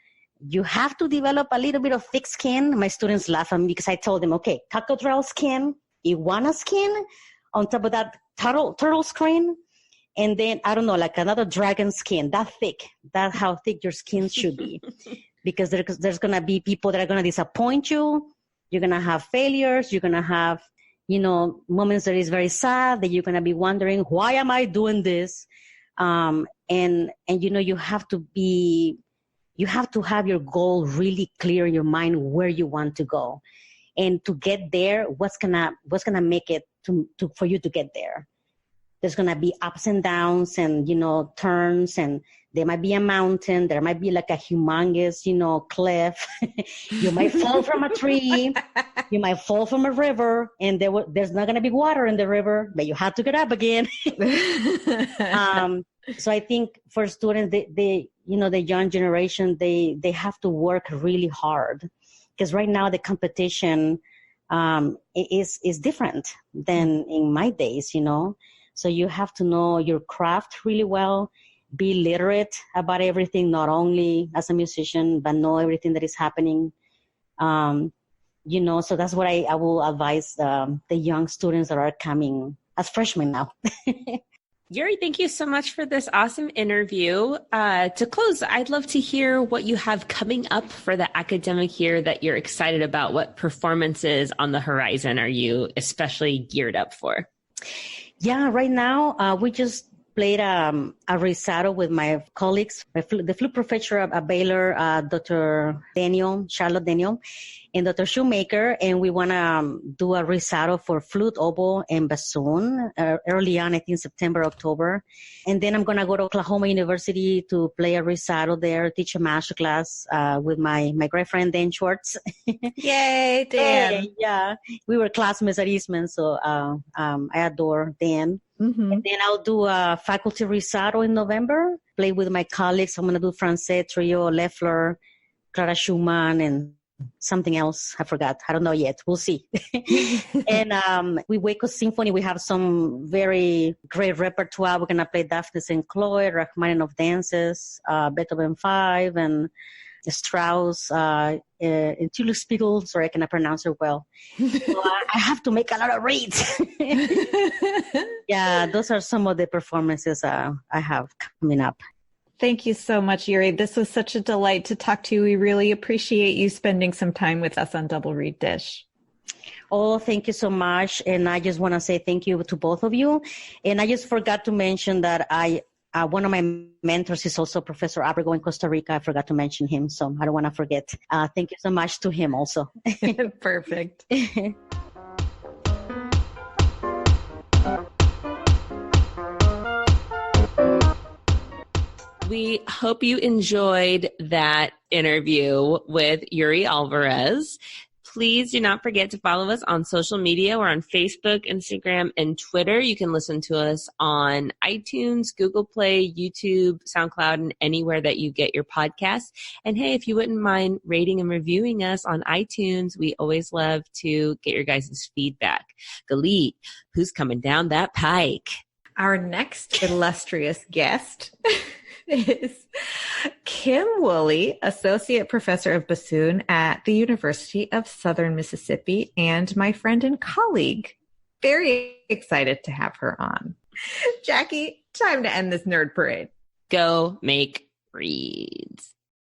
You have to develop a little bit of thick skin. My students laugh at me because I told them, okay, crocodile skin, iguana skin, on top of that turtle skin, and then, I don't know, like another dragon skin, that thick. That's how thick your skin should be. Because there's going to be people that are going to disappoint you. You're going to have failures. You're going to have, moments that is very sad, that you're going to be wondering, why am I doing this? And you have to have your goal really clear in your mind where you want to go. And to get there, what's going to make it for you to get there? There's going to be ups and downs and, turns, and there might be a mountain. There might be like a humongous, cliff. You might fall from a tree. You might fall from a river, and there's not going to be water in the river, but you have to get up again. So I think for students, the young generation, they have to work really hard, because right now the competition is different than in my days, So you have to know your craft really well, be literate about everything, not only as a musician, but know everything that is happening. So that's what I will advise the young students that are coming as freshmen now. Yuri, thank you so much for this awesome interview. To close, I'd love to hear what you have coming up for the academic year that you're excited about. What performances on the horizon are you especially geared up for? Yeah, right now we just played a recital with my colleagues, the flute professor at Baylor, Dr. Charlotte Daniel, and Dr. Shoemaker, and we want to do a recital for flute, oboe, and bassoon early on, I think September, October. And then I'm going to go to Oklahoma University to play a recital there, teach a master class with my great friend Dan Schwartz. Yay, Dan. Yeah, we were classmates at Eastman, so I adore Dan. Mm-hmm. And then I'll do a faculty recital in November, play with my colleagues. I'm going to do Francais Trio, Leffler, Clara Schumann, and something else. I forgot. I don't know yet. We'll see. And we Waco Symphony, we have some very great repertoire. We're going to play Daphne St. Cloyd, Rachmaninoff Dances, Beethoven 5, and Strauss, and Spiegel. Sorry, I cannot pronounce it well. So I have to make a lot of reads. Yeah, those are some of the performances I have coming up. Thank you so much, Yuri. This was such a delight to talk to you. We really appreciate you spending some time with us on Double Reed Dish. Oh, thank you so much. And I just want to say thank you to both of you. And I just forgot to mention that one of my mentors is also Professor of Oboe in Costa Rica. I forgot to mention him, so I don't want to forget. Thank you so much to him also. Perfect. We hope you enjoyed that interview with Euridice Alvarez. Please do not forget to follow us on social media. We're on Facebook, Instagram, and Twitter. You can listen to us on iTunes, Google Play, YouTube, SoundCloud, and anywhere that you get your podcasts. And hey, if you wouldn't mind rating and reviewing us on iTunes, we always love to get your guys' feedback. Galit, who's coming down that pike? Our next illustrious guest is Kim Woolley, Associate Professor of Bassoon at the University of Southern Mississippi, and my friend and colleague. Very excited to have her on. Jackie, time to end this nerd parade. Go make reeds.